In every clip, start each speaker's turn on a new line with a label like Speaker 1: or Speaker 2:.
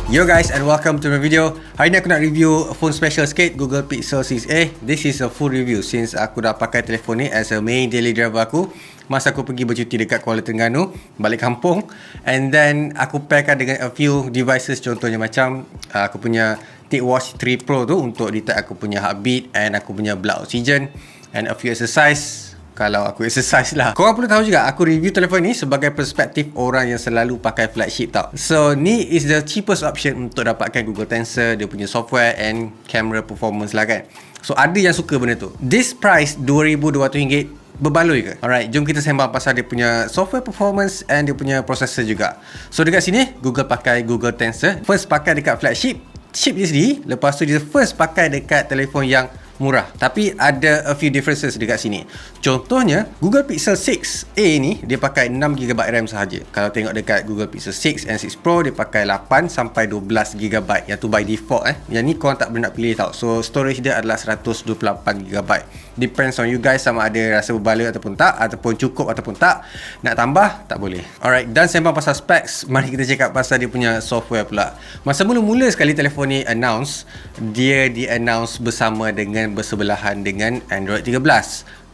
Speaker 1: Yo guys, and welcome to my video. Hari ni aku nak review phone special sikit, Google Pixel 6a. This is a full review since aku dah pakai telefon ni as a main daily driver aku masa aku pergi bercuti dekat Kuala Terengganu, balik kampung. And then aku pairkan dengan a few devices, contohnya macam aku punya TicWatch 3 Pro tu untuk detect aku punya heartbeat and aku punya blood oxygen, and a few exercise kalau aku exercise lah. Korang perlu tahu juga, aku review telefon ni sebagai perspektif orang yang selalu pakai flagship tau. So ni is the cheapest option untuk dapatkan Google Tensor, dia punya software and camera performance lah kan. So ada yang suka benda tu. This price RM2,200 berbaloi ke? Alright, jom kita sembang pasal dia punya software performance and dia punya processor juga. So dekat sini Google pakai Google Tensor. First pakai dekat flagship chip dia sendiri, lepas tu dia first pakai dekat telefon yang murah. Tapi ada a few differences dekat sini. Contohnya Google Pixel 6a ni dia pakai 6GB RAM sahaja. Kalau tengok dekat Google Pixel 6 and 6 Pro dia pakai 8 sampai 12GB. Yang tu by default Yang ni korang tak boleh nak pilih tau. So storage dia adalah 128GB. Depends on you guys sama ada rasa berbaloi ataupun tak, ataupun cukup ataupun tak. Nak tambah tak boleh. Alright, dan sembang pasal specs, mari kita cakap pasal dia punya software pula. Masa mula-mula sekali telefon ni announce, dia di-announce bersama dengan bersebelahan dengan Android 13.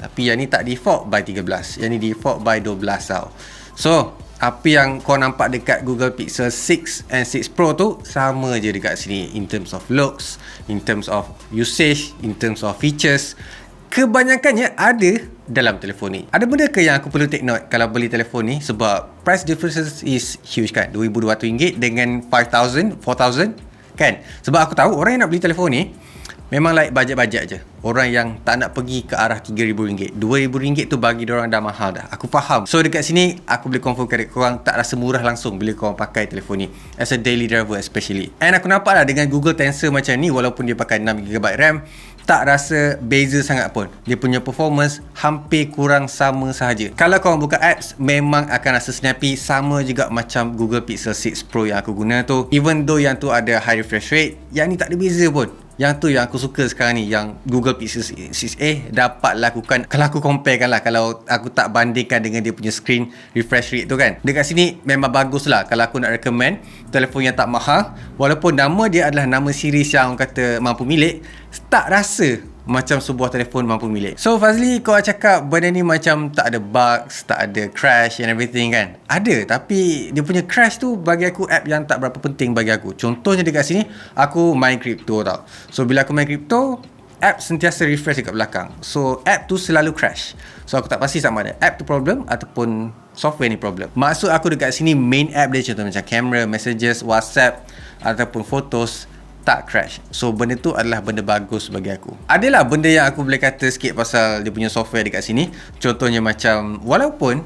Speaker 1: Tapi yang ni tak default by 13. Yang ni default by 12 tau. So apa yang kau nampak dekat Google Pixel 6 and 6 Pro tu sama je dekat sini, in terms of looks, in terms of usage, in terms of features. Kebanyakannya ada dalam telefon ni. Ada benda ke yang aku perlu take note kalau beli telefon ni? Sebab price differences is huge kan, RM2,200 dengan RM5,000, RM4,000 kan. Sebab aku tahu orang yang nak beli telefon ni memang like bajet-bajet je. Orang yang tak nak pergi ke arah RM3,000. RM2,000 tu bagi diorang dah mahal dah. Aku faham. So dekat sini aku boleh confirm kepada korang tak rasa murah langsung bila korang pakai telefon ni as a daily driver especially. And aku nampak lah dengan Google Tensor macam ni, walaupun dia pakai 6GB RAM, tak rasa beza sangat pun. Dia punya performance hampir kurang sama sahaja. Kalau korang buka apps, memang akan rasa snappy, sama juga macam Google Pixel 6 Pro yang aku guna tu. Even though yang tu ada high refresh rate, yang ni tak ada beza pun. Yang tu yang aku suka sekarang ni, yang Google Pixel 6a dapat lakukan. Kalau aku compare kan lah, kalau aku tak bandingkan dengan dia punya screen refresh rate tu kan, dekat sini memang bagus lah. Kalau aku nak recommend telefon yang tak mahal, walaupun nama dia adalah nama series yang orang kata mampu milik, tak rasa macam sebuah telefon mampu milik. So Fazli, kau cakap benda ni macam tak ada bugs, tak ada crash and everything kan? Ada, tapi dia punya crash tu bagi aku app yang tak berapa penting bagi aku. Contohnya dekat sini aku main crypto tau. So bila aku main crypto, app sentiasa refresh dekat belakang. So app tu selalu crash. So aku tak pasti sama ada app tu problem ataupun software ni problem. Maksud aku dekat sini main app dia, contoh macam camera, messages, WhatsApp ataupun photos, tak crash. So benda tu adalah benda bagus bagi aku. Adalah benda yang aku boleh kata sikit pasal dia punya software dekat sini. Contohnya macam walaupun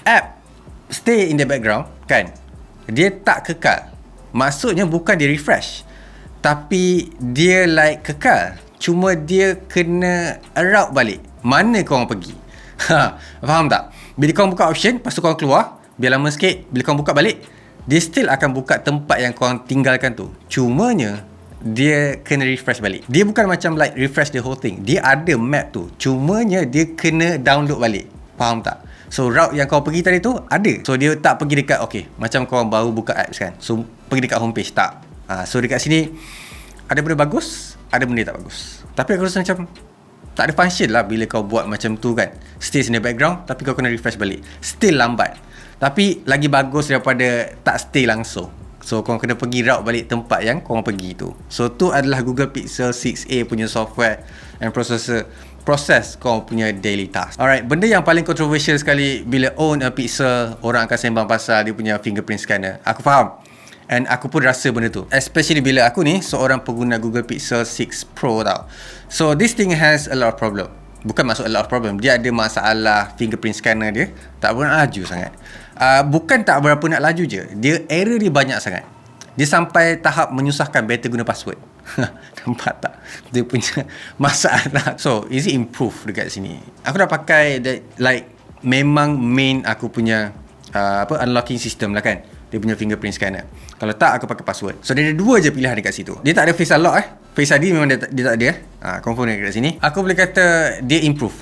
Speaker 1: app stay in the background kan, dia tak kekal. Maksudnya bukan dia refresh, tapi dia like kekal. Cuma dia kena route balik mana korang pergi. Faham tak? Bila korang buka option, lepas tu korang keluar, biar lama sikit, bila korang buka balik, dia still akan buka tempat yang korang tinggalkan tu. Cumanya dia kena refresh balik. Dia bukan macam like refresh the whole thing. Dia ada map tu, cumanya dia kena download balik. Faham tak? So route yang kau pergi tadi tu ada. So dia tak pergi dekat, okay, macam korang baru buka apps kan, so pergi dekat homepage, tak. So dekat sini ada benda bagus, ada benda tak bagus. Tapi aku rasa macam tak ada function lah bila kau buat macam tu kan. Stay in the background tapi kau kena refresh balik. Still lambat. Tapi lagi bagus daripada tak stay langsung. So korang kena pergi route balik tempat yang korang pergi tu. So tu adalah Google Pixel 6a punya software and processor, proses korang punya daily task. Alright, benda yang paling controversial sekali bila own a Pixel, orang akan sembang pasal dia punya fingerprint scanner. Aku faham, and aku pun rasa benda tu, especially bila aku ni seorang pengguna Google Pixel 6 Pro tau. So this thing has a lot of problem. Bukan maksud a lot of problem, dia ada masalah fingerprint scanner dia tak berapa laju sangat. Bukan tak berapa nak laju je, dia error dia banyak sangat. Dia sampai tahap menyusahkan better guna password. Nampak tak dia punya masalah? So is it improve dekat sini? Aku dah pakai like memang main aku punya unlocking system lah kan, dia punya fingerprint scanner. Kalau tak, aku pakai password. So dia ada dua je pilihan dekat situ. Dia tak ada face unlock Face ID memang dia tak ada confirm dekat sini. Aku boleh kata dia improve.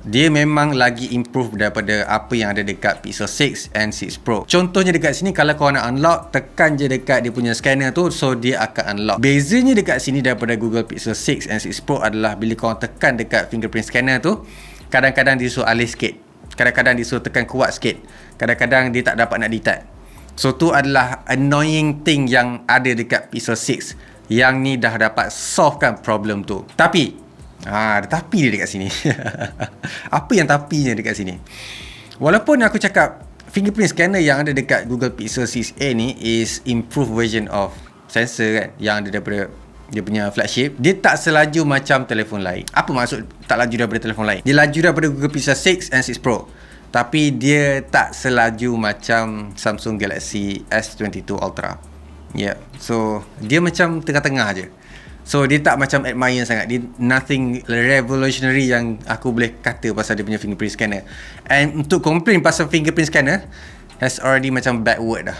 Speaker 1: dia memang lagi improve daripada apa yang ada dekat Pixel 6 and 6 Pro. Contohnya dekat sini, kalau korang nak unlock, tekan je dekat dia punya scanner tu, so dia akan unlock. Bezanya dekat sini daripada Google Pixel 6 and 6 Pro adalah bila korang tekan dekat fingerprint scanner tu, kadang-kadang dia suruh alih sikit, kadang-kadang dia suruh tekan kuat sikit, kadang-kadang dia tak dapat nak detect. So tu adalah annoying thing yang ada dekat Pixel 6, yang ni dah dapat solve kan problem tu. Tapi ada tapi dia dekat sini. Apa yang tapinya dekat sini? Walaupun aku cakap fingerprint scanner yang ada dekat Google Pixel 6a ni is improved version of sensor kan, yang ada daripada dia punya flagship, dia tak selaju macam telefon lain. Apa maksud tak laju daripada telefon lain? Dia laju daripada Google Pixel 6 and 6 Pro, tapi dia tak selaju macam Samsung Galaxy S22 Ultra. Yeah. So dia macam tengah-tengah je. So dia tak macam admire sangat. Dia nothing revolutionary yang aku boleh kata pasal dia punya fingerprint scanner. And untuk complain pasal fingerprint scanner has already macam backward dah.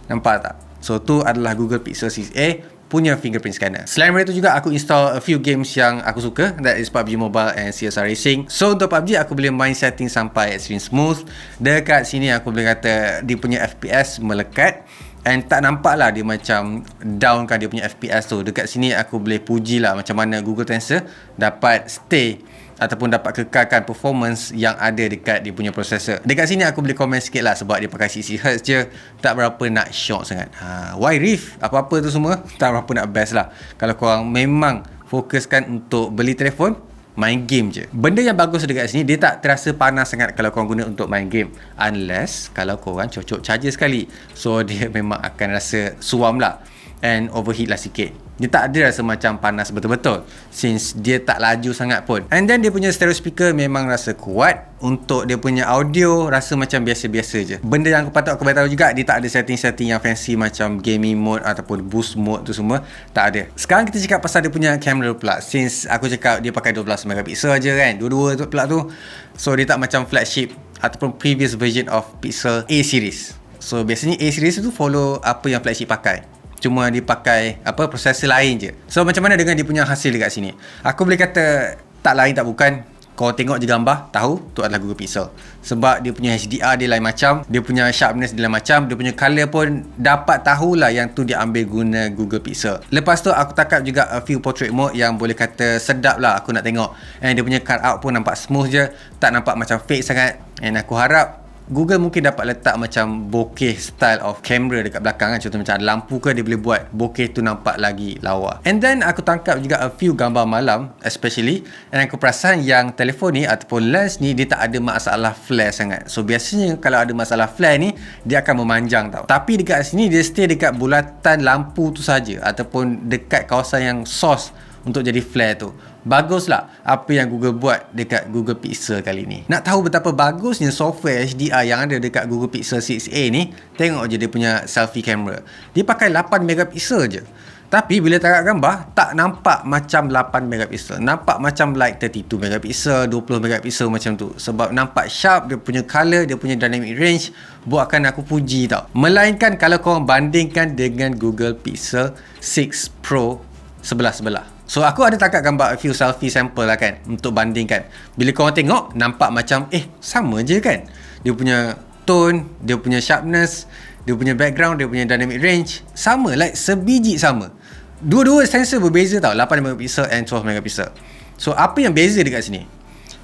Speaker 1: Nampak tak? So tu adalah Google Pixel 6a punya fingerprint scanner. Selain daripada itu juga, aku install a few games yang aku suka, that is PUBG Mobile and CSR Racing. So untuk PUBG aku boleh main setting sampai extreme smooth. Dekat sini aku boleh kata dia punya FPS melekat, and tak nampak lah dia macam down kan dia punya FPS tu. Dekat sini aku boleh puji lah macam mana Google Tensor dapat stay ataupun dapat kekalkan performance yang ada dekat dia punya processor. Dekat sini aku boleh komen sikit lah, sebab dia pakai 60Hz je, tak berapa nak shock sangat. Why Rift? Apa-apa tu semua tak berapa nak best lah. Kalau korang memang fokuskan untuk beli telefon, main game je. Benda yang bagus dekat sini, dia tak terasa panas sangat kalau korang guna untuk main game, unless kalau korang cocok charger sekali. So dia memang akan rasa suam lah and overheat lah sikit. Dia tak ada rasa macam panas betul-betul, since dia tak laju sangat pun. And then dia punya stereo speaker memang rasa kuat. Untuk dia punya audio rasa macam biasa-biasa je. Benda yang aku beritahu juga, dia tak ada setting-setting yang fancy macam gaming mode ataupun boost mode tu semua, tak ada. Sekarang kita cakap pasal dia punya camera pula. Since aku cakap dia pakai 12 megapixel je kan, dua-dua tu pula tu. So dia tak macam flagship ataupun previous version of Pixel A series. So biasanya A series tu follow apa yang flagship pakai, cuma dia pakai prosesor lain je. So macam mana dengan dia punya hasil dekat sini? Aku boleh kata tak lain tak bukan, kau tengok je gambar tahu tu adalah Google Pixel. Sebab dia punya HDR dia lain macam, dia punya sharpness dia lain macam, dia punya color pun dapat tahulah yang tu dia ambil guna Google Pixel. Lepas tu aku takap juga a few portrait mode yang boleh kata sedap lah aku nak tengok. And dia punya cut out pun nampak smooth je, tak nampak macam fake sangat. And aku harap Google mungkin dapat letak macam bokeh style of camera dekat belakang kan. Contoh macam ada lampu ke, dia boleh buat bokeh tu nampak lagi lawa. And then aku tangkap juga a few gambar malam especially, and aku perasan yang telefon ni ataupun lens ni dia tak ada masalah flare sangat. So biasanya kalau ada masalah flare ni, dia akan memanjang tau. Tapi dekat sini dia stay dekat bulatan lampu tu saja, ataupun dekat kawasan yang source untuk jadi flare tu. Baguslah apa yang Google buat dekat Google Pixel kali ni. Nak tahu betapa bagusnya software HDR yang ada dekat Google Pixel 6a ni, tengok je dia punya selfie camera. Dia pakai 8 megapixel je. Tapi bila tangkap gambar, tak nampak macam 8 megapixel. Nampak macam like 32 megapixel, 20 megapixel macam tu. Sebab nampak sharp, dia punya color, dia punya dynamic range, buatkan aku puji tau. Melainkan kalau korang bandingkan dengan Google Pixel 6 Pro sebelah-sebelah. So aku ada tangkap gambar a few selfie sample lah kan, untuk bandingkan. Bila korang tengok, nampak macam sama je kan. Dia punya tone, dia punya sharpness, dia punya background, dia punya dynamic range sama, like sebiji sama. Dua-dua sensor berbeza tau, 8 megapixel and 12 megapixel. So apa yang beza dekat sini?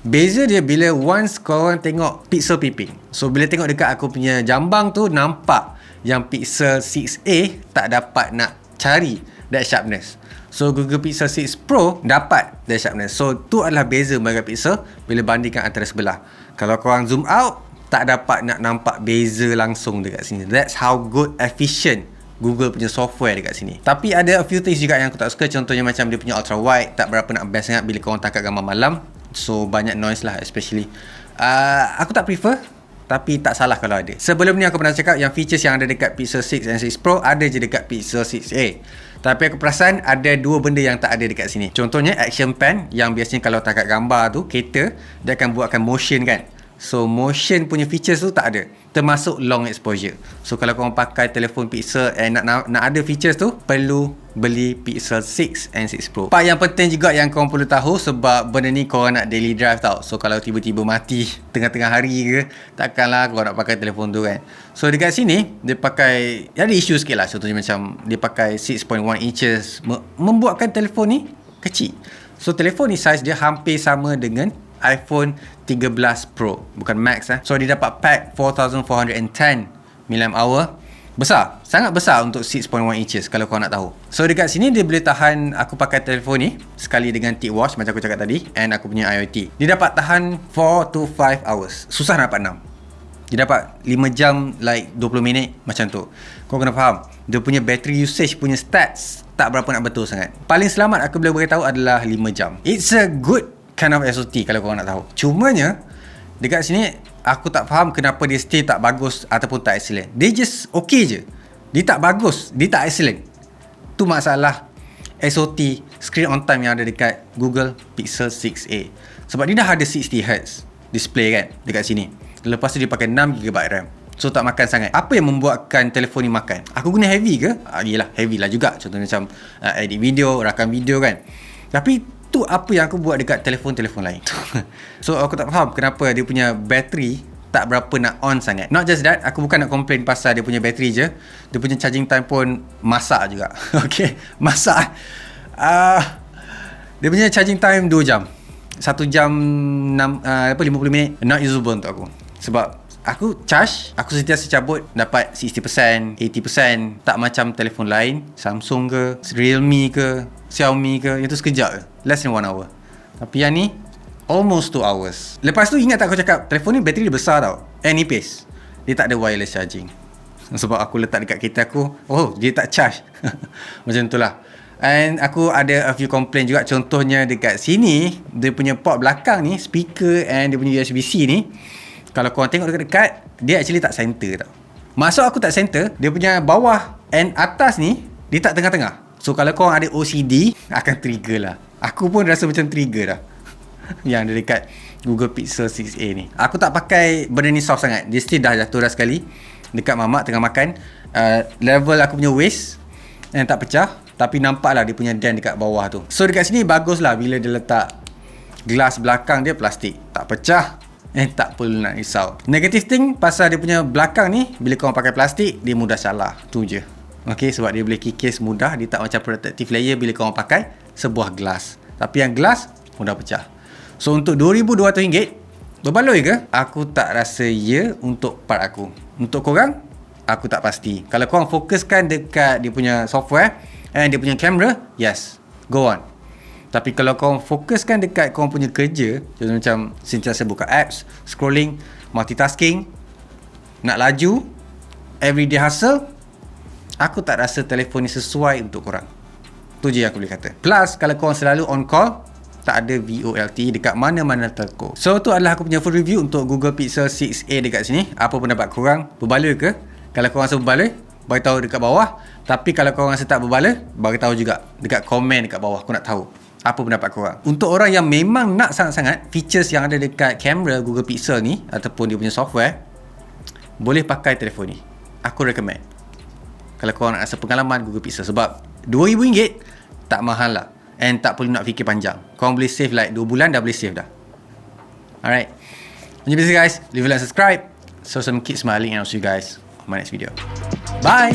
Speaker 1: Beza dia bila once korang tengok pixel peeping. So bila tengok dekat aku punya jambang tu, nampak yang Pixel 6a tak dapat nak cari that sharpness. So Google Pixel 6 Pro dapat that sharpness. So tu adalah beza megapixel bila bandingkan antara sebelah. Kalau korang zoom out, tak dapat nak nampak beza langsung dekat sini. That's how good, efficient Google punya software dekat sini. Tapi ada a few things juga yang aku tak suka. Contohnya macam dia punya ultra wide tak berapa nak best sangat bila korang tangkap gambar malam. So banyak noise lah especially. Aku tak prefer, tapi tak salah kalau ada. Sebelum ni aku pernah cakap yang features yang ada dekat Pixel 6 and 6 Pro ada je dekat Pixel 6a. Tapi aku perasan ada dua benda yang tak ada dekat sini. Contohnya action pen, yang biasanya kalau tangkap gambar tu, kereta dia akan buatkan motion kan. So motion punya features tu tak ada. termasuk long exposure. So kalau korang pakai telefon Pixel nak ada features tu, perlu beli Pixel 6 and 6 Pro. Part yang penting juga yang korang perlu tahu, sebab benda ni korang nak daily drive tau. So kalau tiba-tiba mati tengah-tengah hari ke, takkanlah korang nak pakai telefon tu kan. So dekat sini dia pakai, ada isu sikit lah. Contohnya macam dia pakai 6.1 inches, membuatkan telefon ni kecil. So telefon ni size dia hampir sama dengan iPhone 13 Pro, bukan Max So dia dapat pack 4410 mAh. Besar, sangat besar untuk 6.1 inches kalau kau nak tahu. So dekat sini dia boleh tahan, aku pakai telefon ni sekali dengan tick watch macam aku cakap tadi, and aku punya IoT. Dia dapat tahan 4 to 5 hours. Susah nak dapat 6. Dia dapat 5 jam like 20 minit macam tu. Kau kena faham, dia punya battery usage punya stats tak berapa nak betul sangat. Paling selamat aku boleh beritahu adalah 5 jam. It's a good kind of SOT kalau korang nak tahu. Cumanya dekat sini aku tak faham kenapa dia still tak bagus ataupun tak excellent. Dia just okay je. Dia tak bagus, dia tak excellent. Tu masalah SOT, screen on time yang ada dekat Google Pixel 6a. Sebab dia dah ada 60Hz display kan dekat sini. Lepas tu dia pakai 6GB RAM. So tak makan sangat. Apa yang membuatkan telefon ni makan? Aku guna heavy ke? Yelah, heavy lah juga. Contohnya macam edit video, rakam video kan. Tapi tu apa yang aku buat dekat telefon-telefon lain. So aku tak faham kenapa dia punya bateri tak berapa nak on sangat. Not just that, aku bukan nak complain pasal dia punya bateri je. Dia punya charging time pun masak juga. Okay, masak. Dia punya charging time 2 jam. 1 jam 50 minit. Not usable untuk aku. Sebab aku charge, aku sentiasa cabut dapat 60%, 80%. Tak macam telefon lain, Samsung ke, Realme ke, Xiaomi ke, itu sekejap je, less than 1 hour. Tapi yang ni almost 2 hours. Lepas tu ingat tak aku cakap telefon ni bateri dia besar tau, and nipis. Dia tak ada wireless charging. Sebab aku letak dekat kereta aku, dia tak charge. Macam tu lah. And aku ada a few complain juga. Contohnya dekat sini, dia punya port belakang ni, speaker and dia punya USB-C ni, kalau korang tengok dekat-dekat, dia actually tak center tau. Maksud aku tak center, dia punya bawah and atas ni, dia tak tengah-tengah. So kalau korang ada OCD, akan trigger lah. Aku pun rasa macam trigger dah yang ada dekat Google Pixel 6a ni. Aku tak pakai benda ni soft sangat. Dia still dah jatuh dah sekali dekat mamak tengah makan. Level aku punya waist yang tak pecah, tapi nampak lah dia punya dent dekat bawah tu. So dekat sini bagus lah bila dia letak glass belakang dia plastik, tak pecah. Tak perlu nak risau. Negative thing pasal dia punya belakang ni, bila korang pakai plastik, dia mudah salah. Tu je. Okay, sebab dia boleh kikis mudah. Dia tak macam protective layer bila korang pakai sebuah glass. Tapi yang glass mudah pecah. So untuk RM2,200 berbaloi ke? Aku tak rasa ya untuk part aku. Untuk korang, aku tak pasti. Kalau korang fokuskan dekat dia punya software and dia punya kamera, yes, go on. Tapi kalau korang fokuskan dekat korang punya kerja, contoh macam sentiasa buka apps, scrolling, multitasking, nak laju, everyday hustle, aku tak rasa telefon ni sesuai untuk korang. Tu je yang aku boleh kata. Plus, kalau korang selalu on call, tak ada VoLTE dekat mana-mana telco. So, tu adalah aku punya full review untuk Google Pixel 6a dekat sini. Apa pendapat korang? Berbaloi ke? Kalau korang rasa berbaloi, beritahu dekat bawah. Tapi kalau korang rasa tak berbaloi, beritahu juga dekat komen dekat bawah. Aku nak tahu apa pendapat korang. Untuk orang yang memang nak sangat-sangat features yang ada dekat kamera Google Pixel ni ataupun dia punya software, boleh pakai telefon ni. Aku recommend. Kalau korang nak rasa pengalaman Google Pixel, sebab RM2,000 tak mahal lah, and tak perlu nak fikir panjang. Korang boleh save like 2 bulan dah boleh save dah. Alright, macam biasa guys, leave a like, subscribe, so some keep smiling, and I'll see you guys on my next video. Bye.